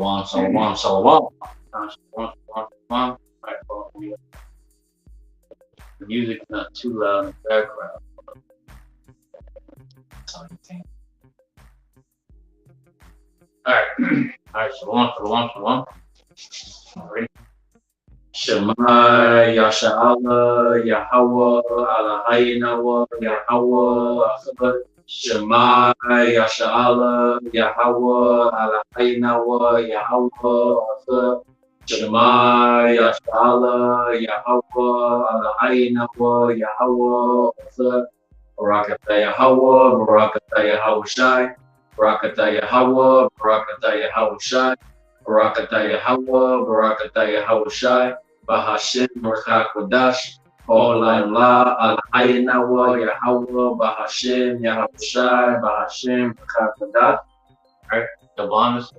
Shalom, shalom, shalom. Shalom. Alright, well, the music is not too loud in the background. That's all you think. Alright, shalom. Alright. Shema Yasha'Allah, Yahawah, AHLAHAYANAWA, Yahawah, Shema Yasha'Allah, Yahawah, AHLAHAYANAWA, Yahawah, Shema Yasha'Allah, Yahawah, AHLAHAYANAWA, Yahawah, Barakatah Yahawah, Barakatah YAHAWASHI, Barakatah Yahawah, Barakatah YAHAWASHI, Barakatah Yahawah, Barakatah YAHAWASHI, Bahashem QADASH, AHLAHYANAWA, YAHAWAH BAHASHAM YAHAWASHI, Bahashem QADASH. Alright, the Lamas,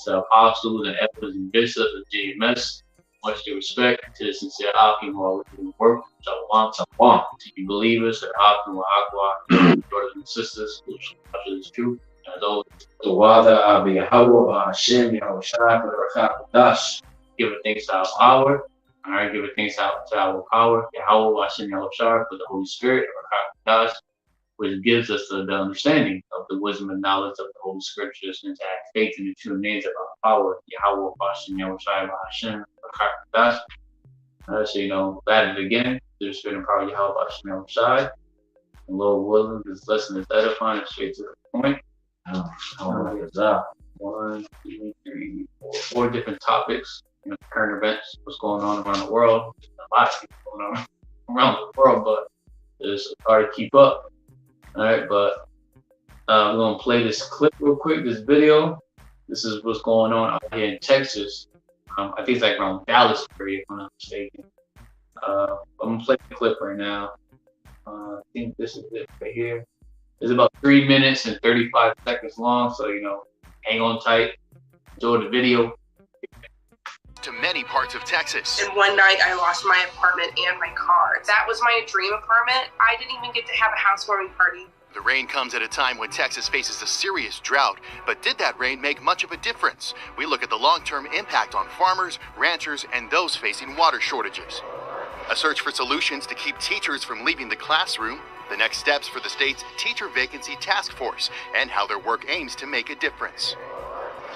the apostles and elders and bishops of JMS, much due respect to the sincere Akim who are within the work. Shalom, to you believers, the Akim, YAHAWAH, brothers and sisters, which is true. As always, THAWADAH YAHAWAH BAHASHAM YAHAWASHI, QADASH. Giving thanks to our power. Alright, giving thanks to our power. YAHAWAH BAHASHAM YAHAWASHI for the Holy Spirit, QADASH, which gives us the understanding of the wisdom and knowledge of the Holy Scriptures and to have faith in the true names of our power. YAHAWAH BAHASHAM YAHAWASHI BAHASHAM QADASH. So, you know, at it again, through the Spirit and power of YAHAWAH BAHASHAM YAHAWASHI. And Lord willing, this lesson is edifying and straight to the point. One, two, three, four different topics. You know, current events, what's going on around the world. A lot of things going on around the world, but it's hard to keep up. All right, but we're gonna play this clip real quick. This video. This is what's going on out here in Texas. I think it's like around Dallas area, if I'm not mistaken. I'm gonna play the clip right now. I think this is it right here. It's about 3 minutes and 35 seconds long, so you know, hang on tight. Enjoy the video. To many parts of Texas. And one night I lost my apartment and my car. That was my dream apartment. I didn't even get to have a housewarming party. The rain comes at a time when Texas faces a serious drought, but did that rain make much of a difference? We look at the long-term impact on farmers, ranchers, and those facing water shortages. A search for solutions to keep teachers from leaving the classroom, the next steps for the state's Teacher Vacancy Task Force, and how their work aims to make a difference.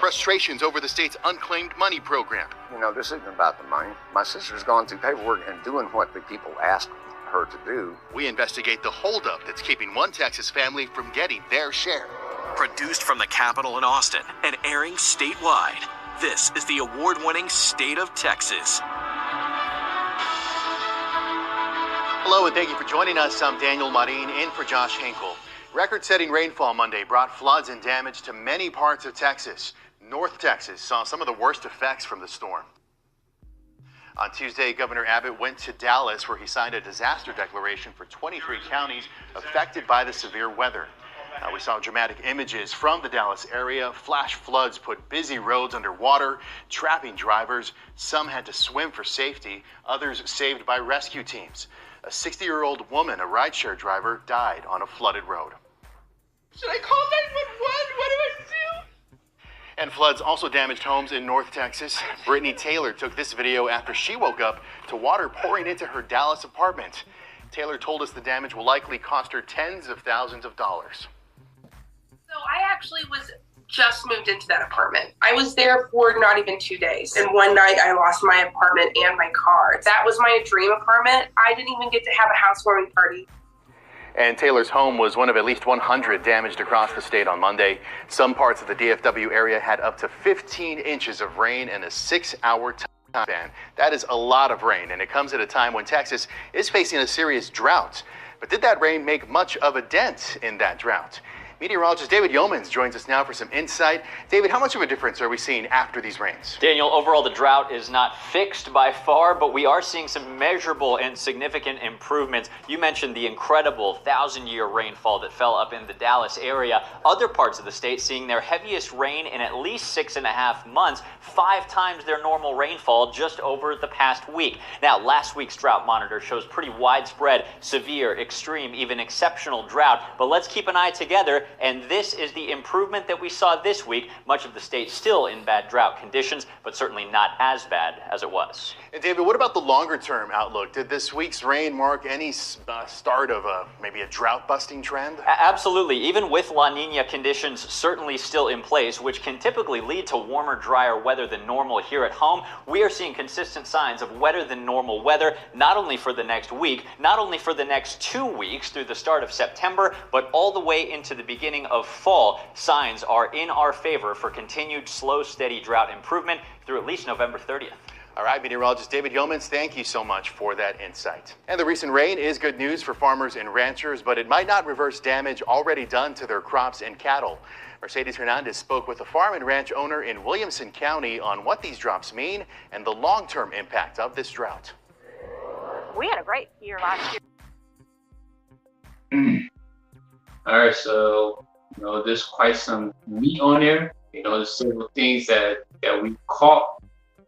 Frustrations over the state's unclaimed money program. You know, this isn't about the money. My sister's gone through paperwork and doing what the people ask her to do. We investigate the holdup that's keeping one Texas family from getting their share. Produced from the Capitol in Austin and airing statewide, this is the award-winning State of Texas. Hello and thank you for joining us. I'm Daniel Marin in for Josh Hinkle. Record-setting rainfall Monday brought floods and damage to many parts of Texas. North Texas saw some of the worst effects from the storm. On Tuesday, Governor Abbott went to Dallas where he signed a disaster declaration for 23 counties affected by the severe weather. We saw dramatic images from the Dallas area. Flash floods put busy roads underwater, trapping drivers. Some had to swim for safety, others saved by rescue teams. A 60-year-old woman, a rideshare driver, died on a flooded road. Should I call 911? What do I do? And floods also damaged homes in North Texas. Brittany Taylor took this video after she woke up to water pouring into her Dallas apartment. Taylor told us the damage will likely cost her tens of thousands of dollars. So I actually just moved into that apartment. I was there for not even 2 days. And one night I lost my apartment and my car. That was my dream apartment. I didn't even get to have a housewarming party. And Taylor's home was one of at least 100 damaged across the state on Monday. Some parts of the DFW area had up to 15 inches of rain in a 6-hour time span. That is a lot of rain, and it comes at a time when Texas is facing a serious drought. But did that rain make much of a dent in that drought? Meteorologist David Yeomans joins us now for some insight. David, how much of a difference are we seeing after these rains? Daniel, overall the drought is not fixed by far, but we are seeing some measurable and significant improvements. You mentioned the incredible 1,000-year rainfall that fell up in the Dallas area. Other parts of the state seeing their heaviest rain in at least 6.5 months, 5 times their normal rainfall just over the past week. Now, last week's drought monitor shows pretty widespread, severe, extreme, even exceptional drought, but let's keep an eye together and this is the improvement that we saw this week. Much of the state still in bad drought conditions, but certainly not as bad as it was. And David, what about the longer-term outlook? Did this week's rain mark any start of maybe a drought-busting trend? Absolutely. Even with La Nina conditions certainly still in place, which can typically lead to warmer, drier weather than normal here at home, we are seeing consistent signs of wetter than normal weather, not only for the next week, not only for the next 2 weeks through the start of September, but all the way into the beginning of fall. Signs are in our favor for continued slow, steady drought improvement through at least November 30th. All right, meteorologist David Yeomans, thank you so much for that insight. And the recent rain is good news for farmers and ranchers, but it might not reverse damage already done to their crops and cattle. Mercedes Hernandez spoke with a farm and ranch owner in Williamson County on what these drops mean and the long-term impact of this drought. We had a great year last year. All right, so there's quite some meat on there. There's several things that we caught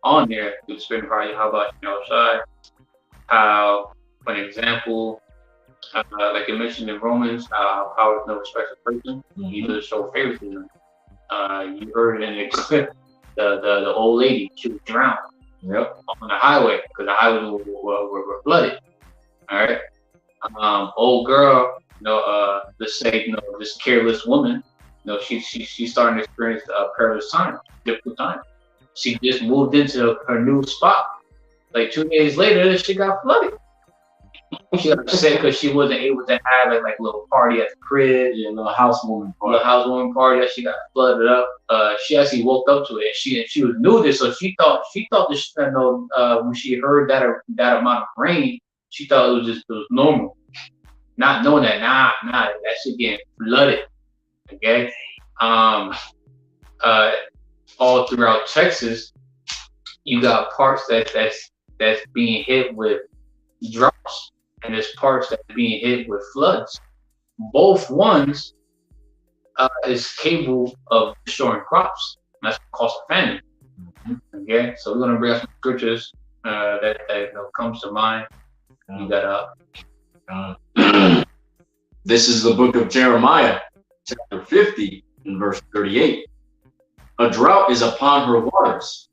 on there through the Spirit of YAHAWASHI W4Y. How, for an example, like you mentioned in Romans, power is no respect of person, neither show favoritism. You heard in the clip, the old lady, she was drowned on the highway because the highways were flooded. All right, old girl, let's say, this careless woman, she's starting to experience perilous time, difficult time. She just moved into her new spot. Like 2 days later, she got flooded. She got upset because she wasn't able to have a little party at the crib, a little housewarming party that she got flooded up. She actually woke up to it, and she was new to this, so she thought this, when she heard that amount of rain, she thought it was normal, not knowing that that shit getting flooded. Okay, all throughout Texas, you got parts that's being hit with droughts, and there's parts that's being hit with floods. Both ones is capable of destroying crops. That's what causes famine. Okay, so we're gonna bring up some scriptures that comes to mind. You got This is the book of Jeremiah, chapter 50, and verse 38. A drought is upon her waters,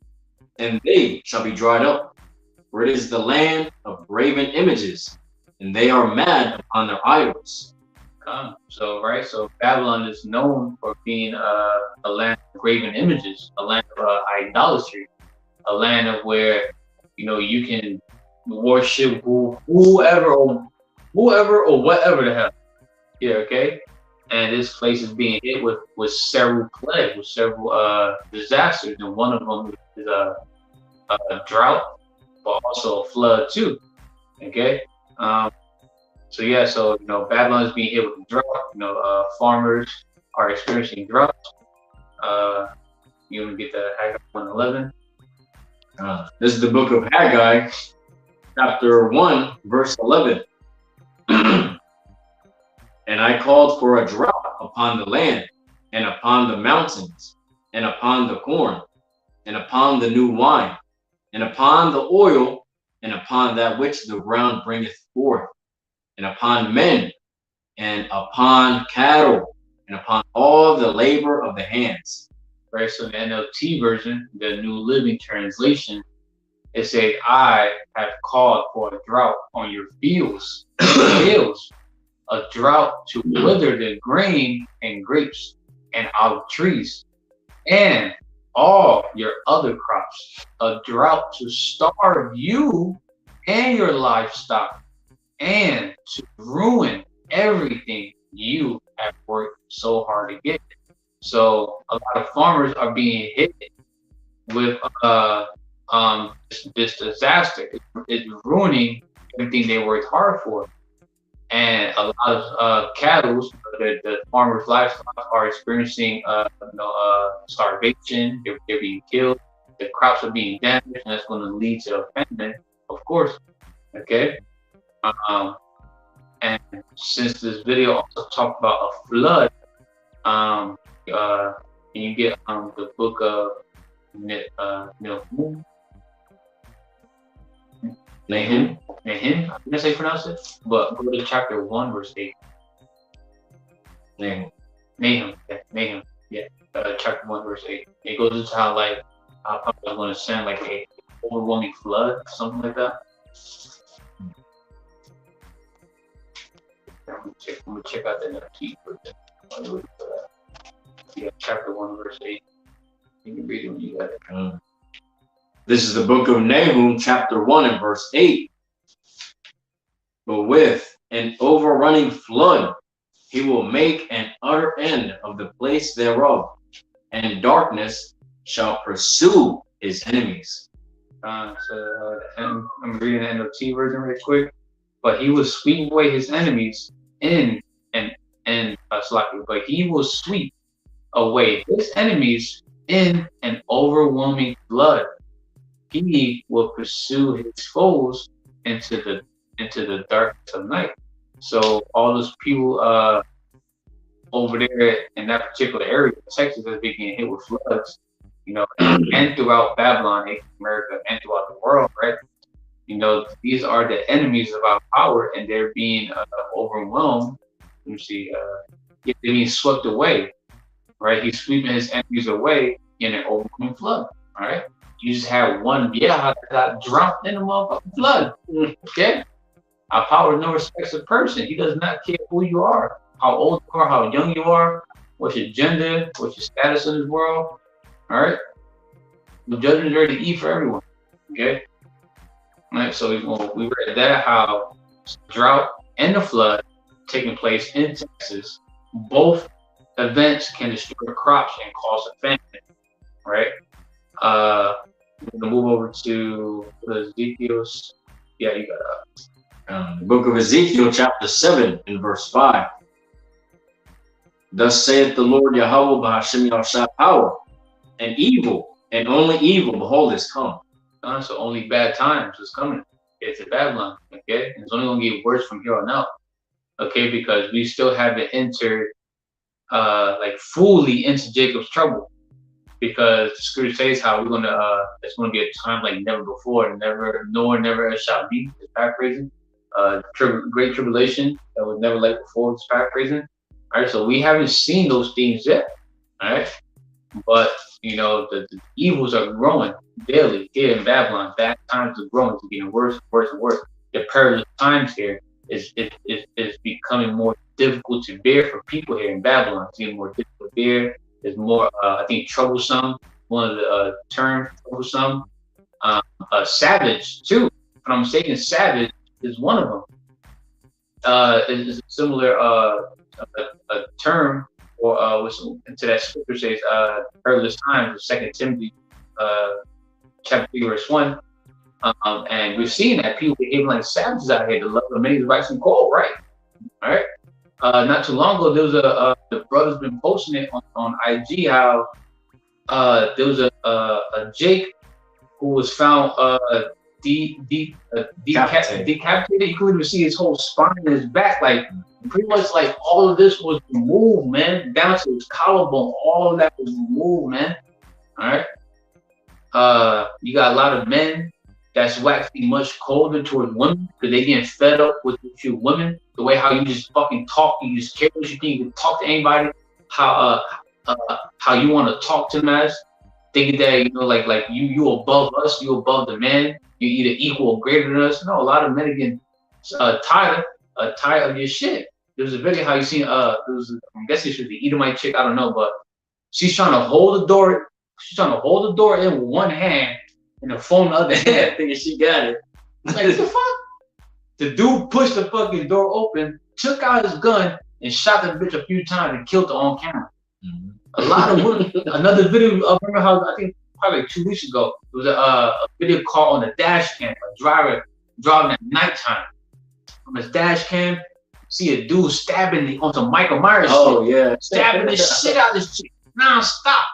and they shall be dried up. For it is the land of graven images, and they are mad upon their idols. So Babylon is known for being a land of graven images, a land of idolatry, a land of where you can worship whoever or whatever the hell. Yeah, okay. And this place is being hit with several plagues, with several disasters, and one of them is a drought, but also a flood too. Okay. So Babylon is being hit with drought. Farmers are experiencing droughts. You want to get the Haggai 1:11? This is the book of Haggai, chapter 1, verse 11. And I called for a drought upon the land, and upon the mountains, and upon the corn, and upon the new wine, and upon the oil, and upon that which the ground bringeth forth, and upon men, and upon cattle, and upon all the labor of the hands. Right, so the NLT version, the New Living Translation, it says, I have called for a drought on your fields, a drought to wither the grain and grapes and olive trees and all your other crops, a drought to starve you and your livestock, and to ruin everything you have worked so hard to get. So a lot of farmers are being hit with this disaster. It's ruining everything they worked hard for. And a lot of cattle, the farmers' livestock are experiencing starvation. They're being killed. The crops are being damaged, and that's going to lead to a famine, of course. Okay. And since this video also talked about a flood, can you get the book of Nahum? I think that's how you pronounce it. But go to chapter 1, verse 8. Nahum. Nahum, yeah, chapter 1, verse 8. It goes into how like I was going to send like a overwhelming flood, something like that. I'm gonna check out the NFT version. Yeah, chapter 1, verse 8. You can read it when you got it. This is the book of Nahum, chapter 1 and verse 8. But with an overrunning flood, he will make an utter end of the place thereof, and darkness shall pursue his enemies. I'm reading the NFT version real quick. But he will sweep away his enemies but he will sweep away his enemies in an overwhelming flood. He will pursue his foes into the darkness of night. So all those people over there in that particular area, Texas, that's being hit with floods, you know, and throughout Babylon, America, and throughout the world, right? You know, these are the enemies of our power, and they're being overwhelmed. Let me see, they're being swept away, right? He's sweeping his enemies away in an overwhelming flood, all right? You just have one YAHAWAH that got drowned in a motherfucking flood, okay? Our power is no respects of person. He does not care who you are, how old you are, how young you are, what's your gender, what's your status in this world, all right? The judgment is ready to eat for everyone, okay? All right, so we read that how drought and the flood taking place in Texas, both events can destroy crops and cause a famine, right? We're gonna move over to Ezekiel's. Yeah, you got the book of Ezekiel, chapter 7, and verse 5. Thus saith the Lord YAHAWAH BAHASHAM YAHAWASHI power, and evil, and only evil, behold, is come. So only bad times is coming. It's Babylon, okay? And it's only gonna get worse from here on out, okay? Because we still haven't entered, like fully into Jacob's trouble, because the scripture says how we're gonna, it's gonna be a time like never before, never shall be. It's paraphrasing. Great tribulation that was never like before. It's paraphrasing. All right, so we haven't seen those things yet. All right, but you know the evils are growing daily here in Babylon. Bad times are growing. It's getting worse, and worse. The perilous times here is becoming more difficult to bear for people here in Babylon. It's getting more difficult to bear. There's more, I think, troublesome. One of the terms, troublesome. Savage too. If I'm saying savage is one of them. Is a similar a term or to that scripture says perilous times, 2 Timothy chapter 3 verse 1. And we've seen that people behave like savages out here. The love of many is rice and cold, right? All right. Not too long ago, there was the brother's been posting it on IG how there was a Jake who was found decapitated. You couldn't even see his whole spine and his back. Like pretty much like all of this was removed, man, down to his collarbone. All of that was removed, man. All right. You got a lot of men that's waxing much colder towards women because they getting fed up with you women. The way how you just fucking talk, you just care what you think, you can talk to anybody. How you want to talk to them as, thinking that you know like you above us, you above the man, you either equal or greater than us. No, a lot of men are getting tired of your shit. There was a video how you seen I guess it should be Edomite chick, I don't know, but she's trying to hold the door. She's trying to hold the door in with one hand and the phone in the other hand, thinking she got it. Like the fuck? The dude pushed the fucking door open, took out his gun, and shot the bitch a few times and killed her on camera. Mm-hmm. A lot of women. Another video. I remember how I think probably like 2 weeks ago it was a video caught on the dash cam. A driver driving at nighttime from his dash cam. See a dude stabbing on some Michael Myers. Oh shit, yeah, stabbing the shit out of this chick non-stop.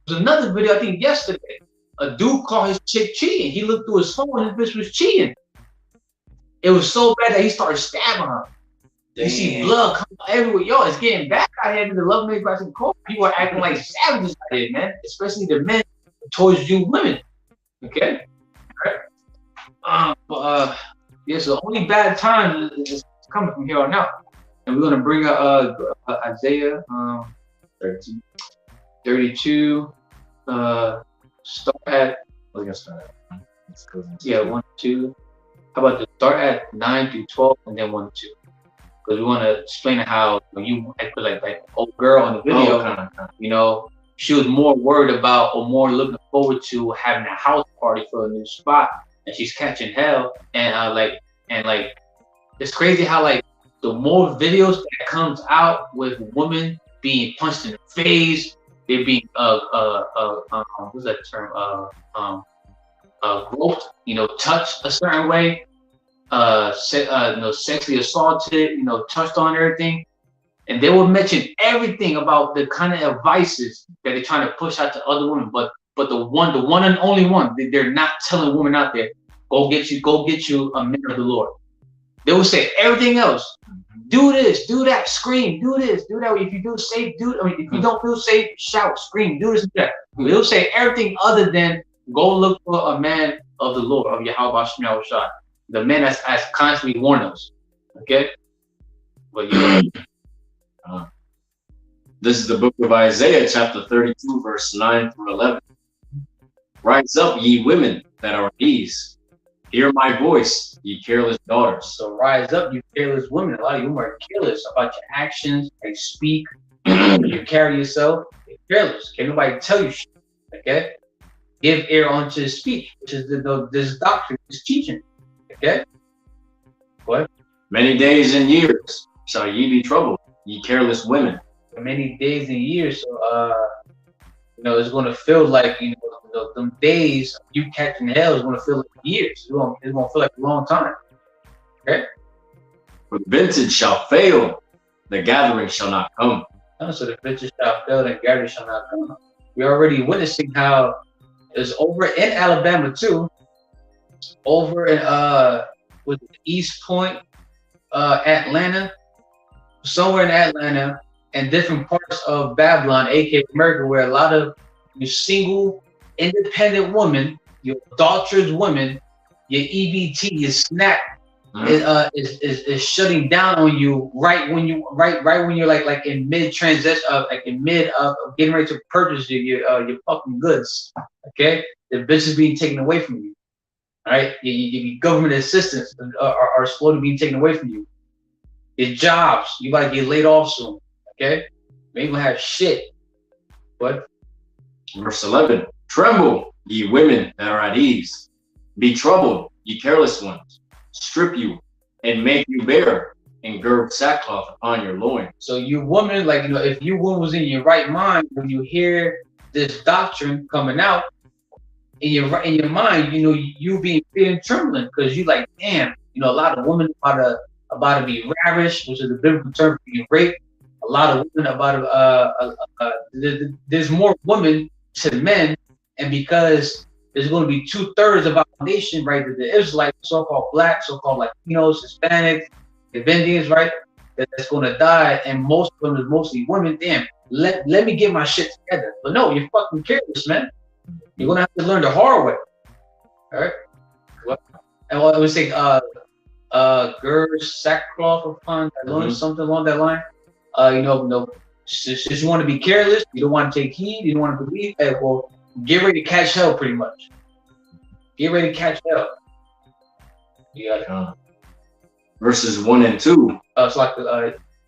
There's another video I think yesterday. A dude caught his chick cheating. He looked through his phone and his bitch was cheating. It was so bad that he started stabbing her. Damn. You see blood coming everywhere. Yo, it's getting bad out here. The love makes rice and cold. People are acting like savages out here, man. Especially the men towards you women. Okay? All right. Yeah, so only bad times is coming from here on out. And we're gonna bring up Isaiah 32. 32. Start at. What are we gonna start at? Yeah, 1 2. How about to start at 9 through 12 and then 1 2? Because we want to explain how when you like old girl in the video, you know, she was more worried about or more looking forward to having a house party for a new spot, and she's catching hell. And like it's crazy how like the more videos that comes out with women being punched in the face, they're being what's that term, groped, you know, touched a certain way, you know, sexually assaulted, you know, touched on everything, and they will mention everything about the kind of advices that they're trying to push out to other women, but the one and only one they're not telling women out there, go get you a man of the Lord. They will say everything else. Do this, do that, scream, do this, do that. If you do safe, do. I mean, if you don't feel safe, shout, scream, do this, do that. They'll say everything other than go look for a man of the Lord, of YAHAWAH BAHASHAM YAHAWASHI, the man that's constantly warned us. Okay? But this is the book of Isaiah, chapter 32, verse 9 through 11. Rise up, ye women that are at ease. Hear my voice, ye careless daughters. So rise up, you careless women. A lot of you are careless about your actions, how you speak, you carry yourself. You're careless. Can't nobody tell you shit. Okay? Give ear unto his speech, which is this doctrine, this teaching. Okay? What? Many days and years shall ye be troubled, ye careless women. For many days and years. So you know, it's gonna feel like, you know, them days of you catching hell is gonna feel like years. It's gonna feel like a long time. Okay? For the vintage shall fail, the gathering shall not come. So the vintage shall fail, the gathering shall not come. We're already witnessing how it's over in Alabama too. Over in with East Point, Atlanta, somewhere in Atlanta, and different parts of Babylon, aka America, where a lot of you single, independent women, your adulterous women, your EBT, your SNAP is shutting down on you right when you're like in mid transition, like in mid of getting ready to purchase your fucking goods. Okay, the bitch is being taken away from you. All right, your government assistance are slowly being taken away from you. Your jobs, you about to get laid off soon. Okay, maybe we'll have shit. What? Verse 11. Tremble, ye women that are at ease. Be troubled, ye careless ones. Strip you and make you bare, and gird sackcloth upon your loins. So you woman, like, you know, if you woman was in your right mind, when you hear this doctrine coming out, in your mind, you know, you being fear and trembling, because you like, damn, you know, a lot of women about to be ravished, which is the biblical term for being raped. A lot of women there's more women to men, and because there's going to be 2/3 of our nation, right, the Israelites, so-called black, so-called Latinos, Hispanics, Indians, right, that's going to die, and most of them is mostly women. Damn, let me get my shit together. But no, you're fucking careless, man. You're going to have to learn the hard way. All right? What? And I would say, gird sackcloth upon that loin, something along that line. You know, since you want to be careless, you don't want to take heed, you don't want to believe, hey, well, get ready to catch hell, pretty much. Get ready to catch hell. Yeah. Verses 1 and 2. It's like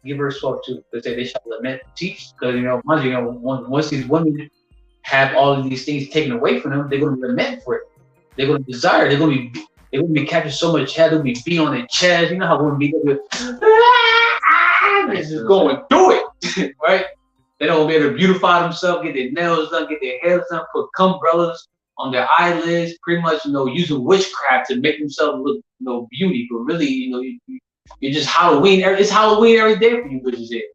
give verse 12 too. They shall lament, teach, because you know, once these women have all of these things taken away from them, they're going to lament for it. They're going to desire. They're going to be catching so much hell. They'll be beating on their chest. You know how women be with. It's just going through it, right? They don't be able to beautify themselves, get their nails done, get their hair done, put umbrellas on their eyelids, pretty much, you know, using witchcraft to make themselves look, you know, beauty. But really, you know, you're just Halloween. It's Halloween every day for you bitches here.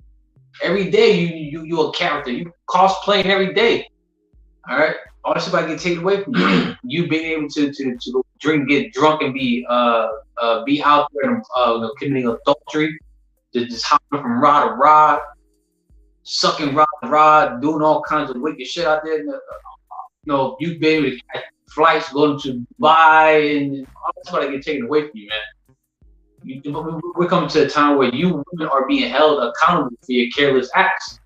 Every day you a character. You cosplaying every day. All right. All this about get taken away from you. You being able to go drink, get drunk, and be out there you know, committing adultery. Just hopping from rod to rod, sucking rod to rod, doing all kinds of wicked shit out there. You know, you be able to catch flights going to Dubai, and all that's about to get taken away from you, man. We're coming to a time where you women are being held accountable for your careless acts.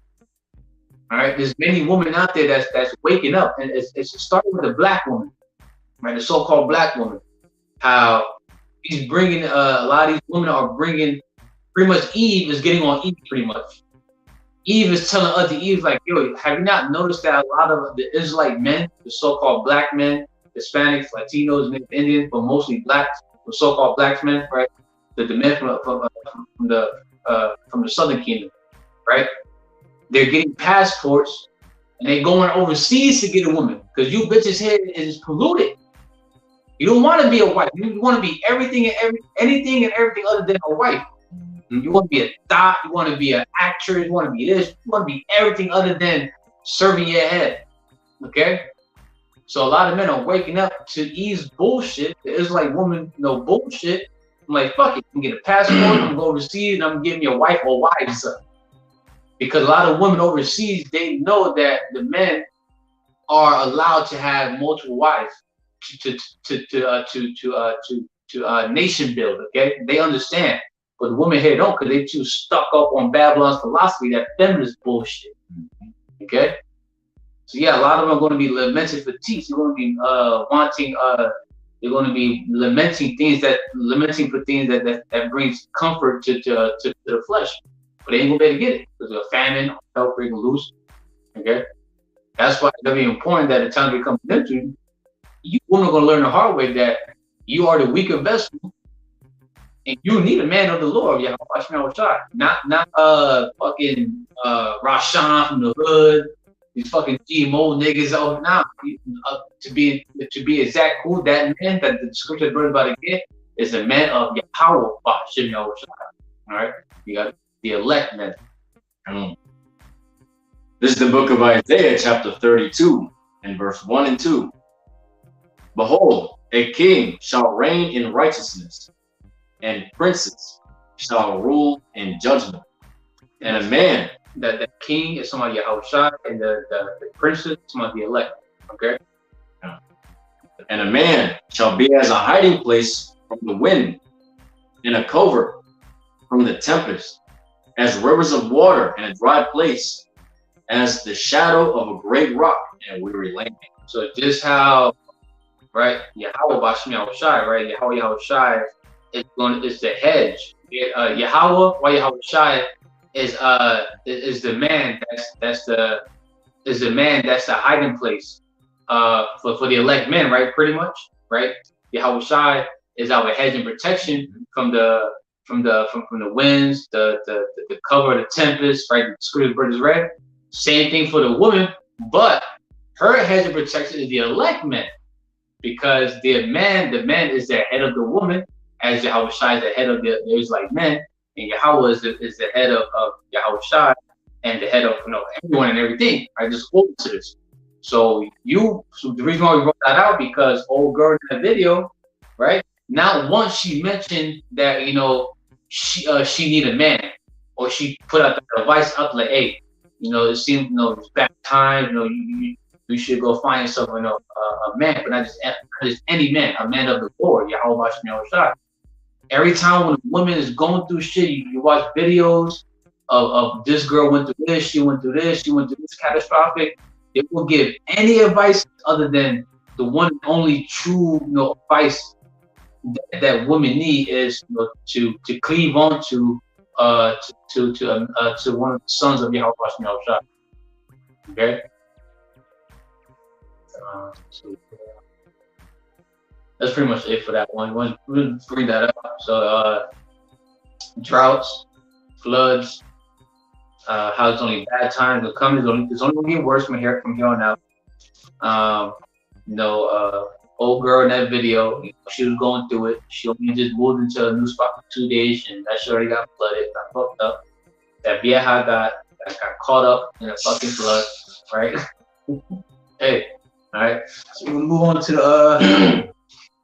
All right, there's many women out there that's waking up, and it's starting with the black woman, right? The so-called black woman. How he's bringing a lot of these women are bringing pretty much Eve is getting on Eve pretty much. Eve is telling other Eve like, yo, have you not noticed that a lot of the Israelite men, the so-called black men, Hispanics, Latinos, Native Indians, but mostly blacks, the so-called black men, right? The men from the Southern Kingdom, right? They're getting passports and they're going overseas to get a woman because you bitches' head is polluted. You don't want to be a wife. You want to be anything and everything other than a wife. You want to be a thought. You want to be an actress. You want to be this. You want to be everything other than serving your head. Okay? So a lot of men are waking up to Eve's bullshit. The Israelite woman, bullshit. I'm like, fuck it. I'm going to get a passport. I'm going to go overseas and I'm going to give me a wife or wives. Because a lot of women overseas, they know that the men are allowed to have multiple wives to nation build. Okay, they understand, but the women here don't, because they too stuck up on Babylon's philosophy, that feminist bullshit. Okay, so yeah, a lot of them are going to be lamenting for teeth. They're going to be they're going to be lamenting for things that brings comfort to the flesh. But they ain't gonna be able to get it because of a famine, outbreak, loose. Okay, that's why it's very important that the time we come into, you women are gonna learn the hard way that you are the weaker vessel, and you need a man of the Lord, YAHAWASHI W4Y. Not fucking Rashan from the hood, these fucking GMO niggas out now. To be exact, who that man that the scripture is about to get is a man of YAHAWAH BAHASHAM YAHAWASHI. All right, you got the elect men. This is the book of Isaiah, chapter 32, and verse 1 and 2. Behold, a king shall reign in righteousness, and princes shall rule in judgment. And a man, that the king is somebody Yahawashi, and the princes is somebody the elect. Okay. And a man shall be as a hiding place from the wind, and a covert from the tempest, as rivers of water in a dry place, as the shadow of a great rock in a weary land. So just how, right, YAHAWAH BAHASHAM YAHAWASHI, right, YAHAWAH YAHAWASHI is the hedge. YAHAWAH YAHAWASHI is the man that's the hiding place for the elect men, right? Pretty much, right? YAHAWASHI is our hedge and protection from the winds, the cover, the tempest, right? The scripture bird is red. Same thing for the woman, but her hedge of protection is the elect men, because the man is the head of the woman, as YAHAWASHI is the head of the Israelite men, and Yahawah is the head of YAHAWASHI and the head of everyone and everything. I just quoted to this. So the reason why we brought that out, because old girl in the video, right? Not once she mentioned that she need a man, or she put out the advice up like, hey, it seems it's bad time, you should go find yourself a man, but not just any man, a man of the Lord, YAHAWAH BAHASHAM YAHAWASHI. Every time when a woman is going through shit, you watch videos of this girl went through this, she went through this catastrophic. They will give any advice other than the one and only true advice that women need is to cleave on to one of the sons of YAHAWAH BAHASHAM YAHAWASHI. Okay. So that's pretty much it for that one. We'll bring that up. So droughts, floods, how it's only bad times are coming. It's only gonna get worse from here on out. Old girl in that video, she was going through it. She only just moved into a new spot for 2 days, and that shit already got flooded, got fucked up. That vieja got caught up in a fucking flood, right? Hey, all right. So we'll move on to the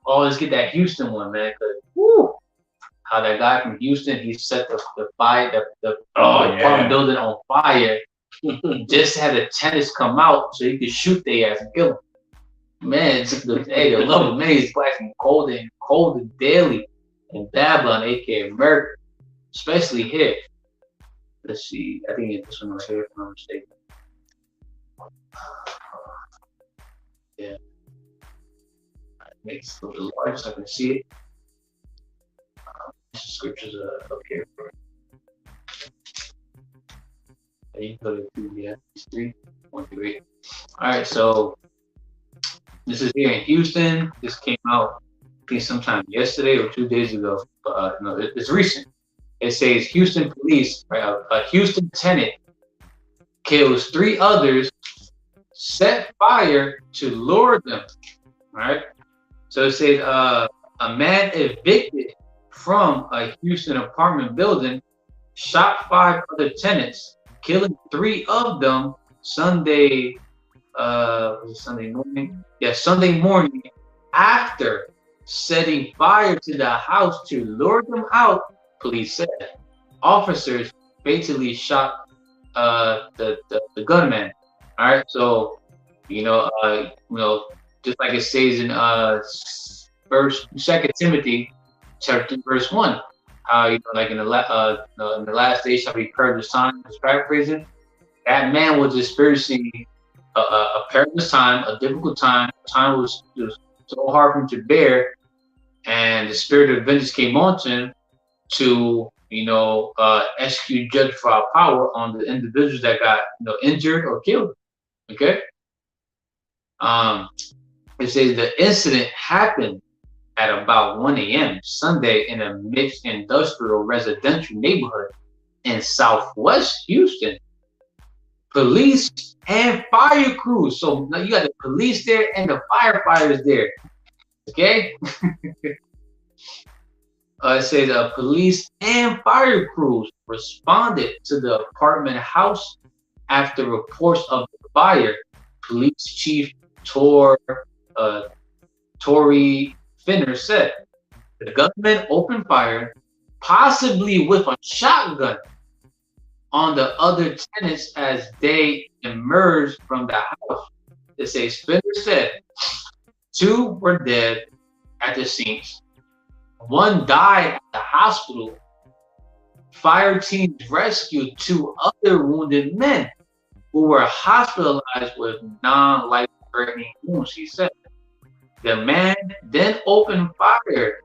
let's get that Houston one, man. Cause how that guy from Houston, he set the fire, the apartment building on fire. Just had the tenants come out so he could shoot their ass and kill them. Man, the love of man is black and colder daily in Babylon, aka America, especially here. Let's see, I think this one was here if I'm not mistaken. Yeah. Make it a little larger so I can see it. Scriptures up here. You can go to Ecclesiastes 3, 1 through 8. Alright, so this is here in Houston. This came out, I think, sometime yesterday or 2 days ago. No, it's recent. It says Houston police, right? A Houston tenant kills 3 others, set fire to lure them. Right? So it says a man evicted from a Houston apartment building shot 5 other tenants, killing 3 of them Sunday. Was it Sunday morning? Yeah, Sunday morning, after setting fire to the house to lure them out. Police said officers fatally shot the gunman. All right, so you know, just like it says in 2 Timothy chapter 3, verse 1, how like in the last days shall be perilous times. Just paraphrasing, that man was experiencing a perilous time, a difficult time. Time was so hard for him to bear, and the spirit of vengeance came on him to execute judgment for our power on the individuals that got injured or killed. Okay. It says the incident happened at about 1 a.m. Sunday in a mixed industrial residential neighborhood in Southwest Houston. Police and fire crews. So now you got the police there and the firefighters there. Okay. It says police and fire crews responded to the apartment house after reports of the fire. Police Chief Tory Finner said the gunman opened fire, possibly with a shotgun, on the other tenants as they emerged from the house. It says Finner said 2 were dead at the scenes. 1 died at the hospital. Fire teams rescued 2 other wounded men who were hospitalized with non-life-threatening wounds, he said. The man then opened fire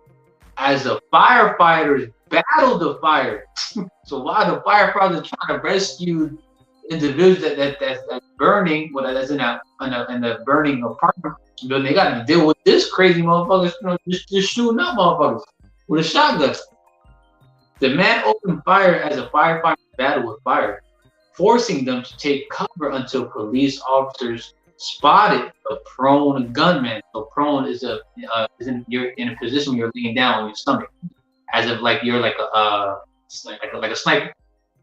as the firefighters battled the fire. So while the firefighters are trying to rescue individuals that's burning, that's in the burning apartment, they got to deal with this crazy motherfuckers, just shooting up motherfuckers with a shotgun. The man opened fire as a firefighter battled with fire, forcing them to take cover until police officers spotted a prone gunman. So prone is you're in a position where you're laying down on your stomach, as if like you're like a sniper.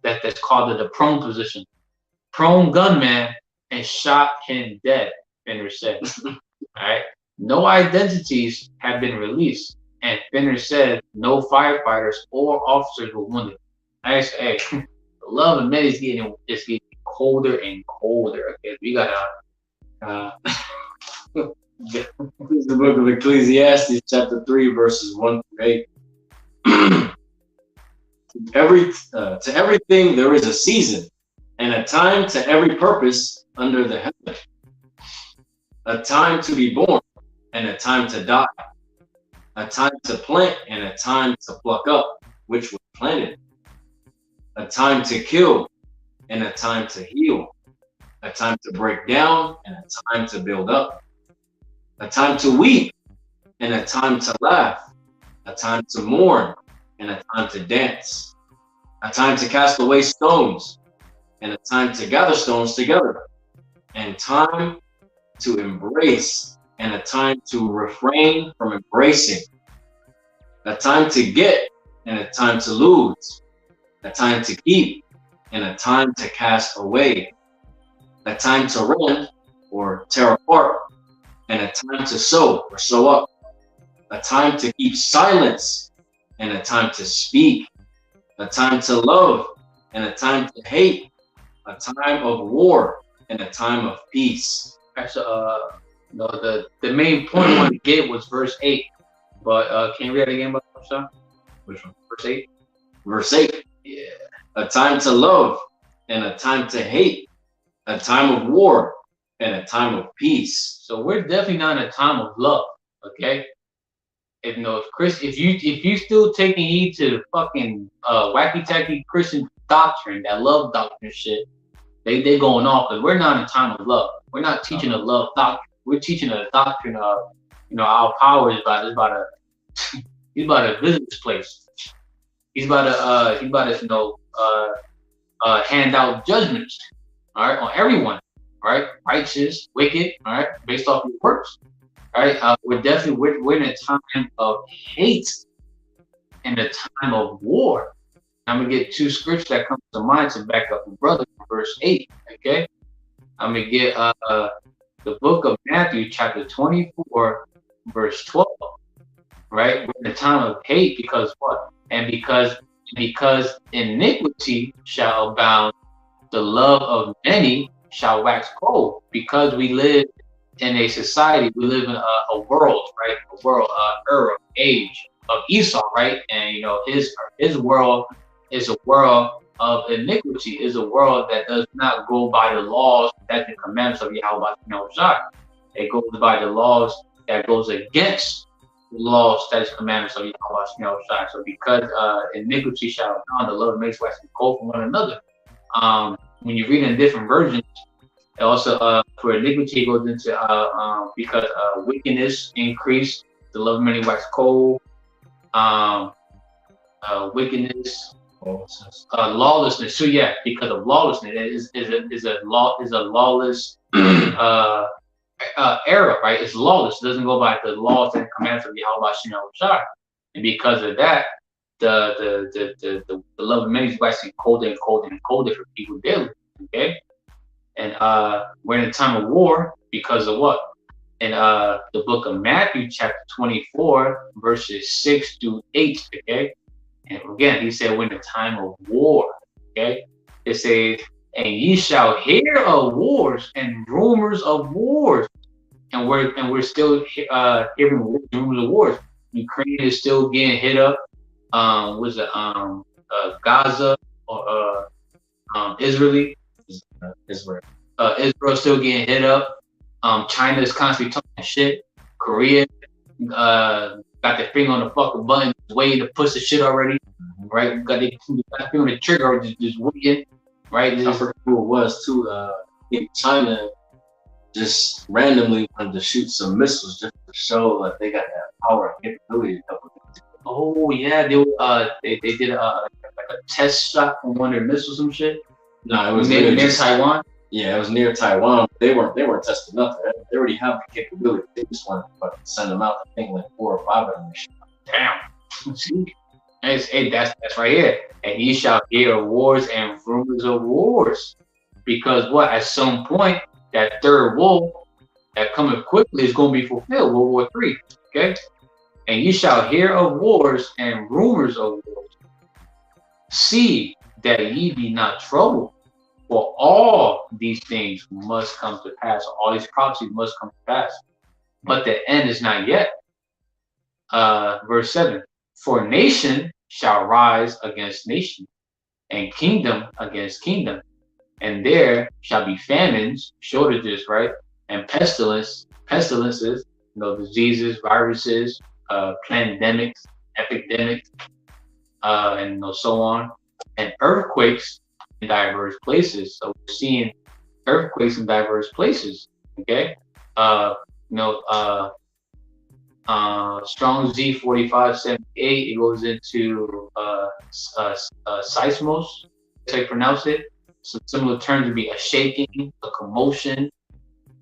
That's called the prone position. Prone gunman, and shot him dead. Finner said. All right. No identities have been released, and Finner said no firefighters or officers were wounded. I say, hey, the love of men is getting colder and colder. Okay, we gotta. This is the book of Ecclesiastes, chapter 3, verses 1 through 8. To everything there is a season, and a time to every purpose under the heaven. A time to be born, and a time to die. A time to plant, and a time to pluck up, which was planted. A time to kill, and a time to heal. A time to break down, and a time to build up. A time to weep, and a time to laugh. A time to mourn, and a time to dance. A time to cast away stones, and a time to gather stones together. And time to embrace, and a time to refrain from embracing. A time to get, and a time to lose. A time to keep, and a time to cast away. A time to rend or tear apart, and a time to sow or sow up. A time to keep silence, and a time to speak. A time to love, and a time to hate. A time of war, and a time of peace. Actually, the main point I wanted to get was verse 8. But can you read it again, Sean? Which one? Verse 8? Verse 8. Yeah. A time to love, and a time to hate. A time of war, and a time of peace. So we're definitely not in a time of love, okay? If you still taking heed to the fucking wacky tacky Christian doctrine, that love doctrine shit, they going off, because we're not in a time of love. We're not teaching a love doctrine. We're teaching a doctrine of, our power is about he's about to visit this place. He's about to hand out judgments, all right, on everyone, all right, righteous, wicked, all right, based off your works. All right, we're in a time of hate and a time of war. I'm gonna get two scriptures that come to mind to back up the brother. Verse 8. Okay, I'm gonna get the book of Matthew, chapter 24, verse 12. Right, we're in a time of hate because what? And because iniquity shall abound, the love of many shall wax cold. Because we live in a society, we live in a world, right? A world, era, age of Esau, right? And his world is a world of iniquity, is a world that does not go by the laws, that the commandments of YAHAWASHI YAHAWASHI. It goes by the laws that goes against the laws, statutes, commandments of YAHAWASHI YAHAWASHI. So because iniquity shall abound, the Lord makes wax cold from one another. When you read in different versions, also for iniquity goes into because wickedness increased, the love of many wax cold. Wickedness, lawlessness. So yeah, because of lawlessness, is a lawless era, right? It's lawless. It doesn't go by the laws and commands of YAHAWASHI YAHAWASHI. And because of that, the love of many is waxing colder and colder and colder for people daily. Okay. And we're in a time of war because of what? In the book of Matthew, chapter 24, verses 6 through 8. Okay. And again, he said we're in a time of war. Okay. It says, and ye shall hear of wars and rumors of wars. And we're still hearing rumors of wars. Ukraine is still getting hit up. Was it Gaza or Israel? Israel still getting hit up. China is constantly talking shit. Korea got their finger on the fucking button, waiting to push the shit already. Right? Got their finger on the trigger, just waiting. Right? I forgot who it was too. China just randomly wanted to shoot some missiles just to show that they got that power and capability. Oh yeah, they did like a test shot on one of their missiles, some shit. No, it was near Taiwan. Yeah, it was near Taiwan. They weren't testing nothing. They already have the capability. They just wanted to send them out. I think like 4 or 5 of them. Damn. See, hey, that's right here. And ye shall hear of wars and rumors of wars, because what? At some point, that third woe that cometh quickly is going to be fulfilled. World War III. Okay. And ye shall hear of wars and rumors of wars. See that ye be not troubled. For all these things must come to pass. All these prophecies must come to pass. But the end is not yet. Verse 7. For nation shall rise against nation, and kingdom against kingdom. And there shall be famines, shortages, right? And pestilences, diseases, viruses, pandemics, epidemics, and so on. And earthquakes in diverse places. So we're seeing earthquakes in diverse places. Okay. Strong Z 4578. It goes into seismos, that's how you pronounce it. So similar terms would be a shaking, a commotion,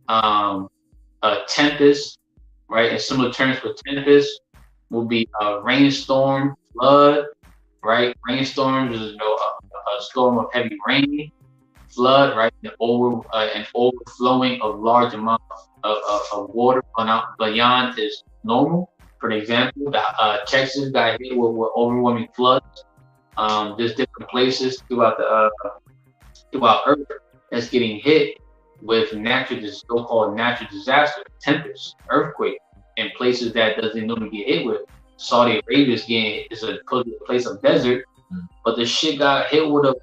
a tempest, right? And similar terms for tempest will be a rainstorm, flood, right? Rainstorms is a storm of heavy rain, flood, right? An overflowing of large amounts of water beyond is normal. For example, Texas got hit with overwhelming floods. There's different places throughout Earth that's getting hit with so-called natural disaster, tempest, earthquake, in places that doesn't normally get hit with. Saudi Arabia is a place of desert, but the shit got hit with a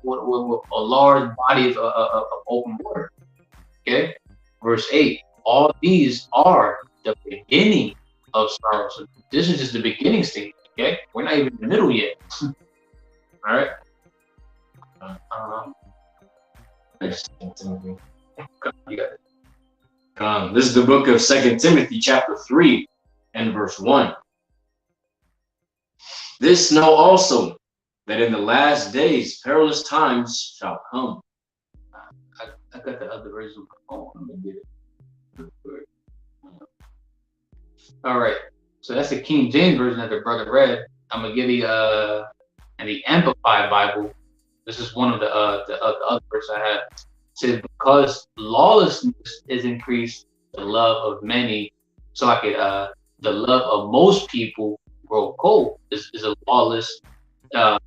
large body of open water. Okay, verse 8. All these are the beginning of sorrow. So this is just the beginning stage. Okay, we're not even in the middle yet. All right. You got it. This is the book of 2 Timothy chapter 3 and verse 1. This know also, that in the last days perilous times shall come. I got the other version. Oh, I'm gonna get it. All right. So that's the King James version that the brother read. I'm gonna give you and the Amplified Bible. This is one of the other verses I have. It says, because lawlessness is increased, the love of many. So I could the love of most people grow cold. This is a lawless era.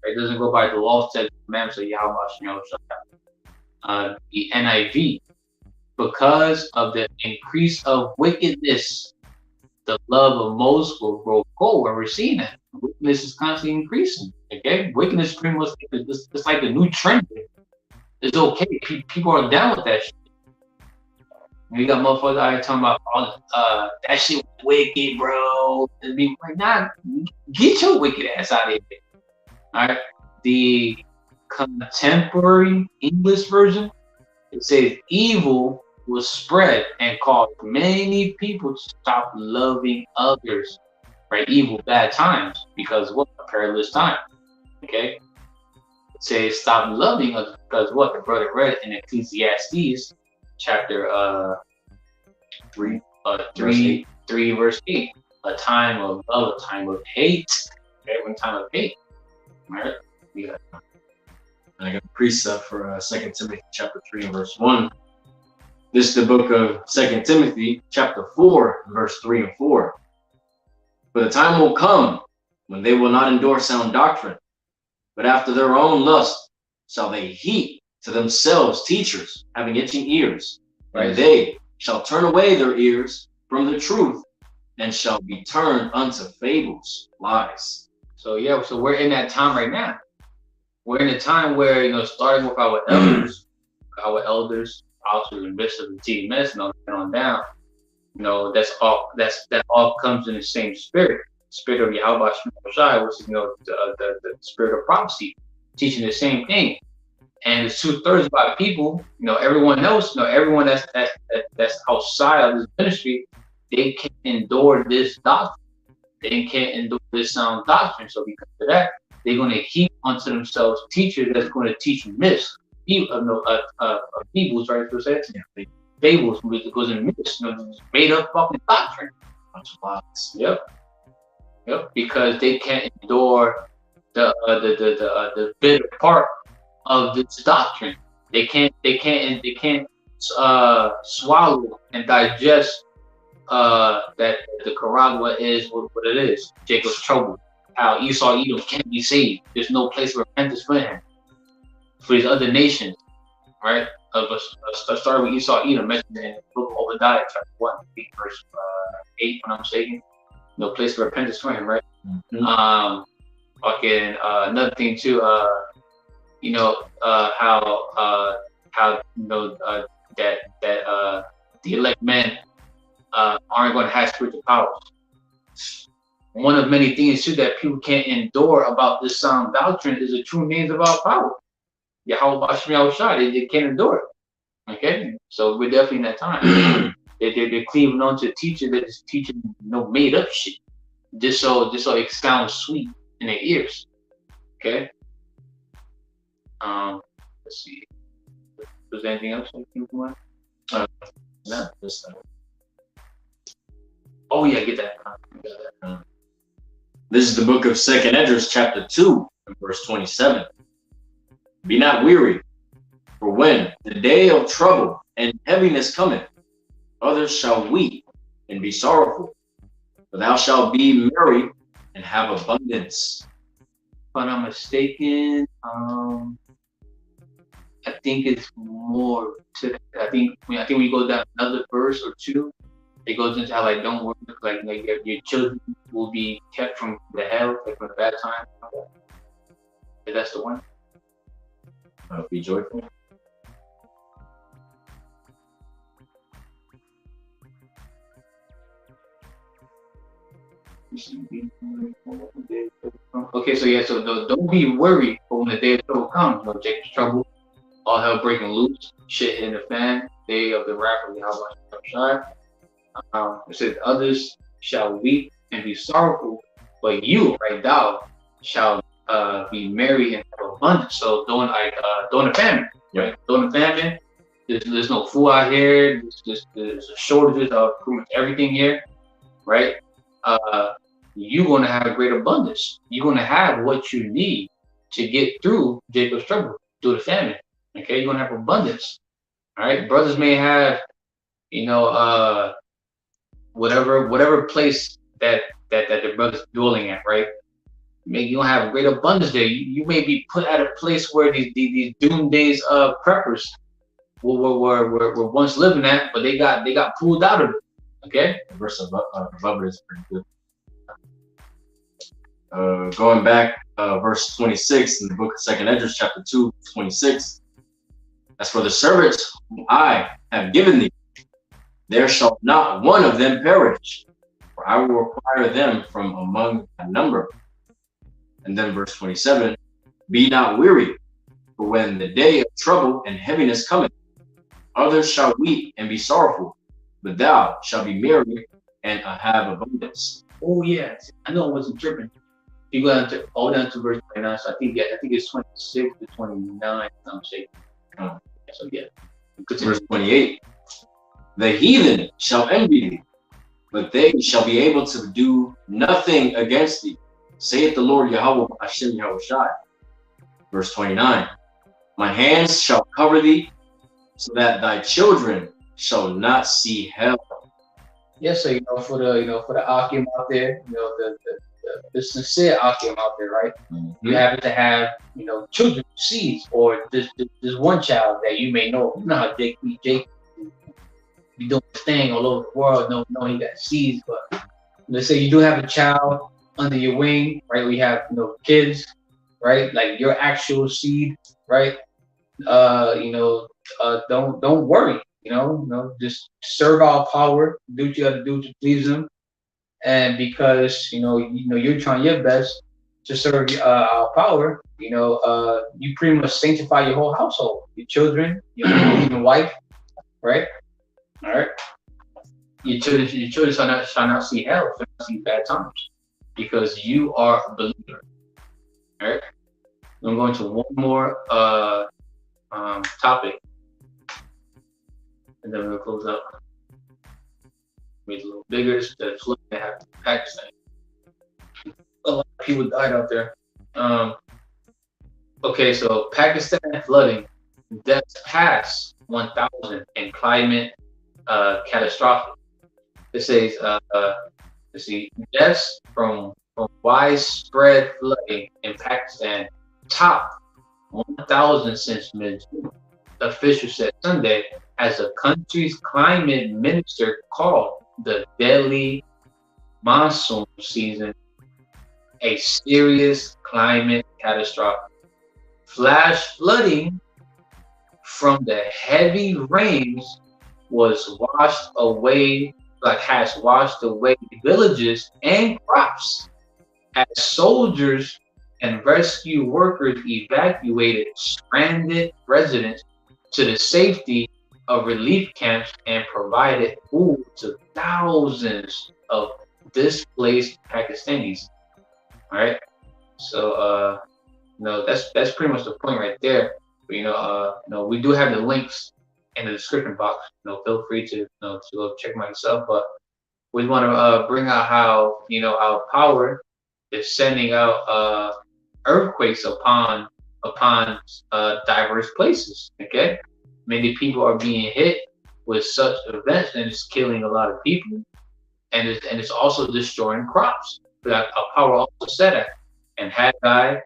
Right? It doesn't go by the law, statutes, commandments of YAHAWASHI. The NIV. Because of the increase of wickedness, the love of most will grow cold. And we're seeing that. Wickedness is constantly increasing. Okay? Wickedness pretty much it's like the new trend. It's okay. People are down with that shit. You got motherfuckers out here talking about that shit was wicked, bro. And be like, nah, get your wicked ass out of here. Alright. The contemporary English version, it says evil will spread and cause many people to stop loving others. Right? Evil, bad times. Because what? A perilous time. Okay? It says stop loving others because what? The brother read in Ecclesiastes chapter 3 verse 8. A time of love, a time of hate. Okay, one time of hate. Alright? Yeah. And I got a precept for 2 Timothy chapter 3 and verse 1. This is the book of 2 Timothy chapter 4 verse 3 and 4. For the time will come when they will not endure sound doctrine, but after their own lust shall they heap to themselves teachers having itching ears. Right. And they shall turn away their ears from the truth and shall be turned unto fables, lies. So yeah, so we're in that time right now. We're in a time where, starting with our elders, pastors and bishops and TMS and on down, that all comes in the same spirit of YAHAWAH BAHASHAM, which is the spirit of prophecy, teaching the same thing. And it's 2/3 of our people, everyone else, everyone that's outside of this ministry, they can't endure this doctrine. They can't endure this sound doctrine. So because of that, they're going to heap onto themselves teachers that's going to teach myths, fables, right? So say, yeah, fables, which goes in myths, made up fucking doctrine. Yep. Because they can't endure the bitter part of this doctrine. They can't swallow and digest that the Quran is what it is. Jacob's trouble. How Esau Edom can't be saved. There's no place of repentance for him. For these other nations, right? Starting with Esau Edom, mentioned in the book of Obadiah, chapter 1, verse 8, when I'm mistaken. No place of repentance for him, right? Mm-hmm. Another thing too, how that the elect men aren't going to have spiritual powers. One of many things too that people can't endure about this sound doctrine is the true names of our power. YAHAWAH BAHASHAM YAHAWASHI, they can't endure it. Okay, so we're definitely in that time. They're cleaving on to a teacher that is teaching made up shit. Just so it sounds sweet in their ears. Okay. Let's see. Was there anything else you want? No, just that. Oh yeah, get that. This is the book of 2 Esdras, chapter 2, verse 27. Be not weary, for when the day of trouble and heaviness cometh, others shall weep and be sorrowful, but thou shalt be merry and have abundance. If I'm not mistaken, I think it's more to. I think when you go down another verse or two, it goes into how don't worry, like your children will be kept from the hell, from the bad time. If that's the one. Be joyful. Okay, so yeah, so don't be worried for when the day of trouble comes. You know, Jacob's trouble, all hell breaking loose, shit hitting the fan, day of the wrath of YAHAWASHI. It says, others shall weep and be sorrowful, but you, right thou, shall be merry and have abundance. So during the famine, right? During the famine, there's no food out here. There's shortages of pretty much everything here, right? You're going to have a great abundance. You're going to have what you need to get through Jacob's trouble, through the famine. Okay, you're going to have abundance. All right, brothers may have, you know, whatever place that the brother's dwelling at, right? Maybe you don't have a great abundance there. You may be put at a place where these doomsday preppers were once living at, but they got pulled out of it. Okay, the verse above it is pretty good. Going back, verse 26 in the book of 2nd Esdras, chapter 2, 26. As for the servants whom I have given thee, there shall not one of them perish, for I will require them from among thy number. And then verse 27, be not weary, for when the day of trouble and heaviness cometh, others shall weep and be sorrowful, but thou shalt be merry and have abundance. Oh yeah, I know I wasn't tripping. You go down to verse 29, so I think it's 26 to 29, I'm saying. So yeah. Verse 28, the heathen shall envy thee, but they shall be able to do nothing against thee, saith the Lord YAHAWAH BAHASHAM YAHAWASHI. Verse 29, my hands shall cover thee, so that thy children shall not see hell. Yes, so for the Akim out there, the sincere Akim out there, right? Mm-hmm. You happen to have, children, seeds, or this one child that you may know. You know how Jake be doing his thing all over the world. No, he got seeds, but let's say you do have a child under your wing, right? We have kids, right? Like your actual seed, right? Don't worry. Just serve our power, do what you got to do to please them, and because you're trying your best to serve our power, you pretty much sanctify your whole household, your children, your wife, right? All right. Your children shall not see hell, shall not see bad times, because you are a believer. All right. I'm going to one more topic, and then we'll close up. Made it a little bigger. It's the flood that happened in Pakistan. A lot of people died out there. Okay, so Pakistan flooding, deaths past 1,000 in climate catastrophic. It says, let's see, deaths from widespread flooding in Pakistan top 1,000 since mid-June. Officials said Sunday, as the country's climate minister called the deadly monsoon season a serious climate catastrophe. Flash flooding from the heavy rains has washed away villages and crops as soldiers and rescue workers evacuated stranded residents to the safety of relief camps and provided food to thousands of displaced Pakistanis. All right, so that's pretty much the point right there. But, we do have the links in the description box. Feel free to go check them out yourself. But we want to bring out how our power is sending out earthquakes upon diverse places. Okay, many people are being hit with such events, and it's killing a lot of people, and it's also destroying crops. But our power also said that, and Haggai,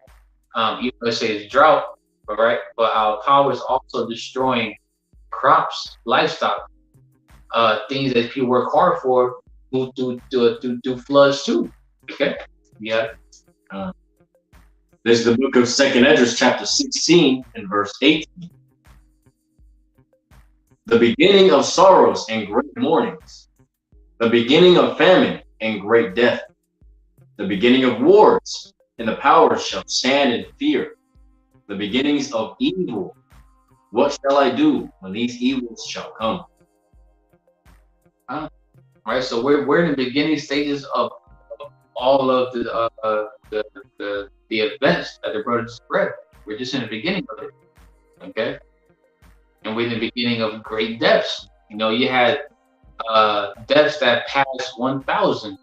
even though it says drought, right? But our power is also destroying crops, livestock, things that people work hard for through floods too. Okay, yeah. There's the book of 2nd Esdras, chapter 16, and verse 18. The beginning of sorrows and great mournings, the beginning of famine and great death, The beginning of wars, and the powers shall stand in fear. The beginnings of evil. What shall I do when these evils shall come? Right, so we're in the beginning stages of all of the events that the brothers read. We're just in the beginning of it, okay? And we're in the beginning of great depths. You know, you had depths that passed 1,000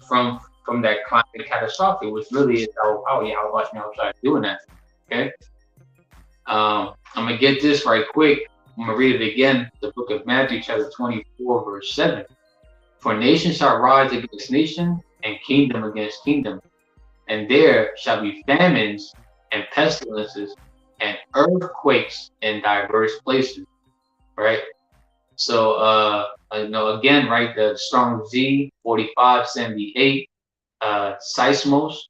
from that climate catastrophe, which really is how YAHAWASHI W4Y doing that. Okay. I'm gonna get this right quick. I'm gonna read it again. The book of Matthew, chapter 24, verse 7. For nation shall rise against nation, and kingdom against kingdom, and there shall be famines and pestilences and earthquakes in diverse places. Right. So you know, again, right, the Strong Z 4578, seismos.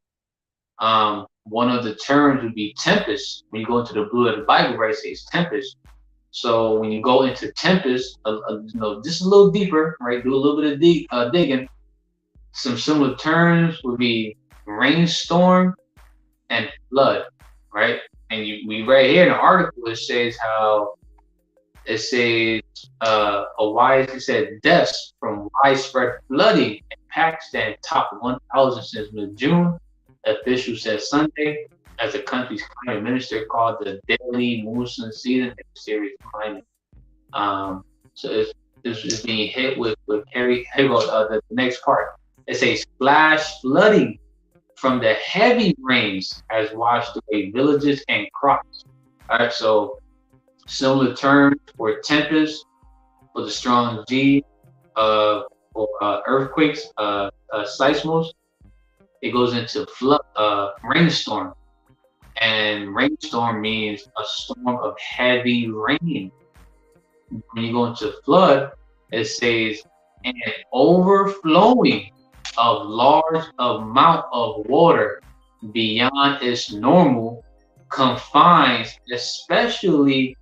One of the terms would be tempest. When you go into the blue of the Bible, right, it says tempest. So when you go into tempest, you know, just a little deeper, right, do a little bit of digging. Some similar terms would be rainstorm and flood, right? And we read here in the article, it says how it says it said deaths from widespread flooding in Pakistan topped 1,000 since mid-June. Officials said Sunday, as the country's climate minister called the daily monsoon season a serious climate. So it's being hit with heavy. Here goes the next part. It says flash flooding from the heavy rains has washed away villages and crops. All right, so similar terms for tempest, for the Strong Z, for earthquakes, seismos. It goes into flood, rainstorm, and rainstorm means a storm of heavy rain. When you go into flood, it says an overflowing of large amount of water beyond its normal confines, especially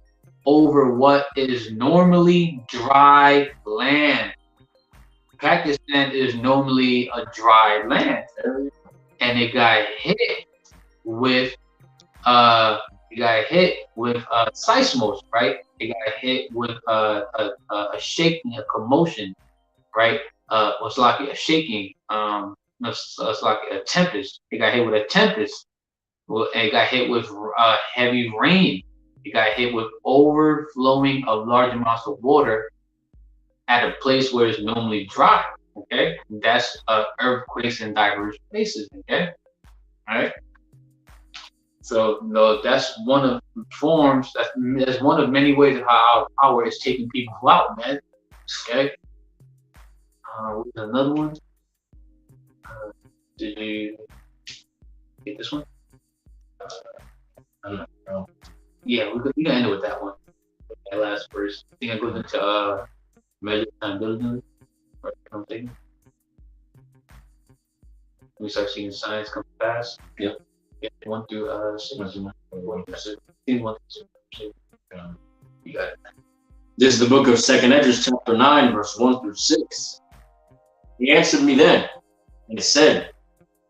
over what is normally dry land. Pakistan is normally a dry land, and it got hit with seismos, right? It got hit with a shaking, a commotion, right? It's like a shaking. It's like a tempest. It got hit with a tempest. It got hit with heavy rain. It got hit with overflowing of large amounts of water at a place where it's normally dry. Okay, that's earthquakes in diverse places. Okay, all right. So no, that's one of the forms. That's one of many ways of how our power is taking people out, man. Okay. What's another one? Did you get this one? I don't know. Yeah, we can end it with that one. That last verse. I think it goes into measure time diligently. Or something. We start seeing signs come fast. Yep. 1 through 6. 1 through 6. You got it. This is the book of 2nd Esdras, chapter 9, verse 1 through 6. He answered me then, and said,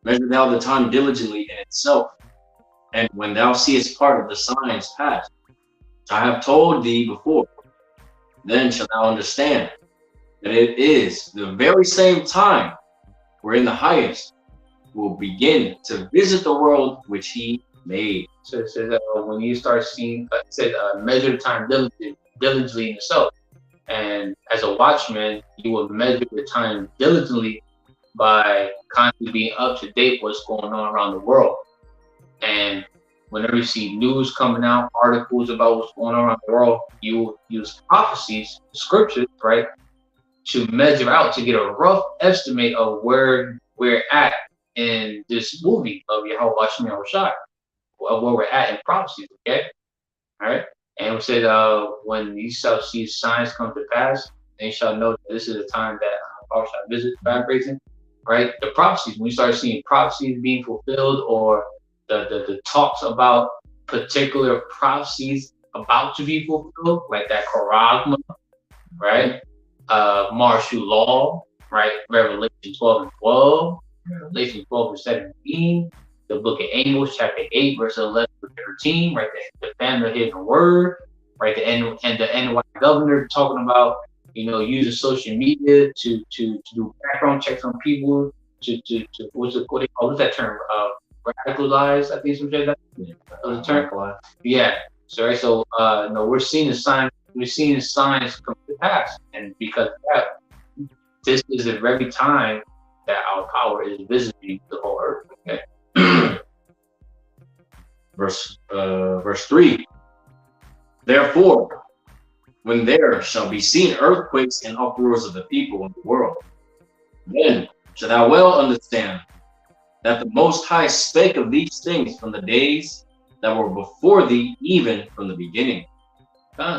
measure thou the time diligently in itself, and when thou seest part of the signs past, which I have told thee before, then shalt thou understand that it is the very same time wherein the highest will begin to visit the world which he made. So it says when you start seeing, it said measure the time diligently in yourself. And as a watchman, you will measure the time diligently by constantly being up to date what's going on around the world. And whenever you see news coming out, articles about what's going on around the world, you use prophecies, scriptures, right, to measure out, to get a rough estimate of where we're at in this movie of YAHAWASHI W4Y, of where we're at in prophecies, okay? All right? And we said, when you shall see signs come to pass, then you shall know that this is the time that power shall visit, vibrating, right? The prophecies, when we start seeing prophecies being fulfilled, or the talks about particular prophecies about to be fulfilled, like that Quran, right? Martial law, right? Revelation 12 and 12, Revelation 12 verse 17. The book of Amos, chapter 8, verse 11 to 13. Right there, the family of hidden word. Right, and the NY governor talking about, you know, using social media to do background checks on people, to what they call, what's that term? Radicalized, I think some shit like that. The term. Yeah. So right, so no, we're seeing the signs come to pass, and because of that, this is the very time that our power is visiting the whole earth. Okay. Verse 3. Therefore, when there shall be seen earthquakes and uproars of the people in the world, then shalt thou well understand that the Most High spake of these things from the days that were before thee, even from the beginning.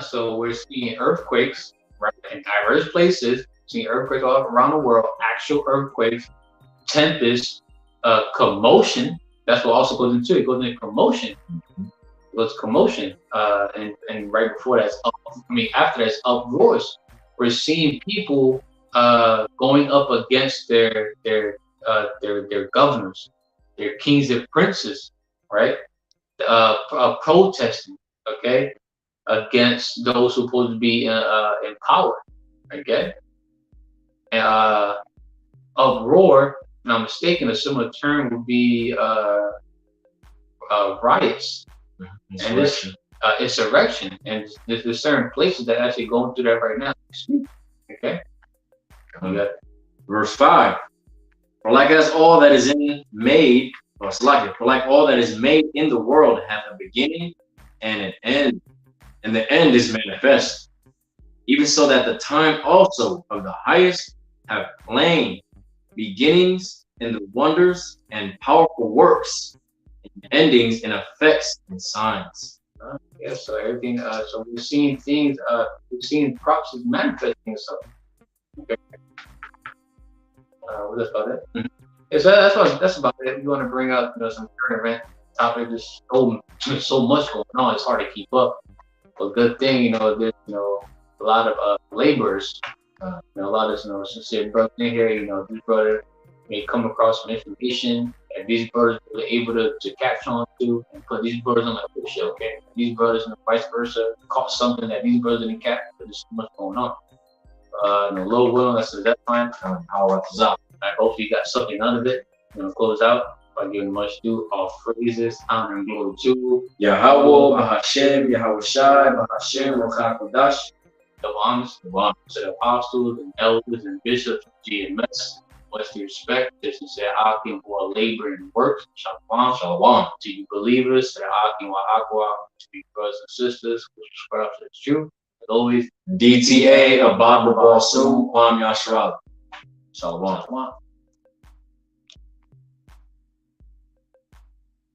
So we're seeing earthquakes, right, in diverse places, seeing earthquakes all around the world, actual earthquakes, tempests, commotion. That's what also goes into it. It goes into commotion. It goes commotion. And right before that's after that's uproars. We're seeing people going up against their governors, their kings and princes, right? Protesting, okay, against those who are supposed to be in power, okay? And uproar, if I'm not mistaken, a similar term would be riots. Insurrection. And this insurrection, and there's certain places that are actually going through that right now. Okay. Verse 5. For like as all that is made in the world hath a beginning and an end, and the end is manifest, even so that the time also of the highest have plain beginnings in the wonders and powerful works, and endings in effects and signs. Yes, so everything. So we're seeing things. We're seeing prophecies manifesting stuff. Okay. That's about it. Mm-hmm. Yeah, so that's about it. We want to bring up, you know, some current event topic. There's so much going on. It's hard to keep up. But good thing, you know, there's, you know, a lot of laborers. You know, a lot of, you know, sincere brothers in here. You know, these brothers may come across some information and these brothers were able to catch on to and put these brothers on like, oh shit, okay. These brothers and vice versa caught something that these brothers didn't catch. There's so much going on. You know, Lord willing, that's that time. YAHAWAH RATAZA. I hope you got something out of it. I'm gonna close out by giving much due, all praises, honor, and glory to YAHAWAH BAHASHAM YAHAWASHI WYAHAWAH QADASH. the honors to the apostles and elders and bishops of GMS. Much respect, this is Akim who are laboring works. Shalom, shalom to you believers, to Akim Wahakwa, to you brothers and sisters who subscribe to the truth. As always, DTA, Abad Babal Su, Kwam Yashral. Shalom.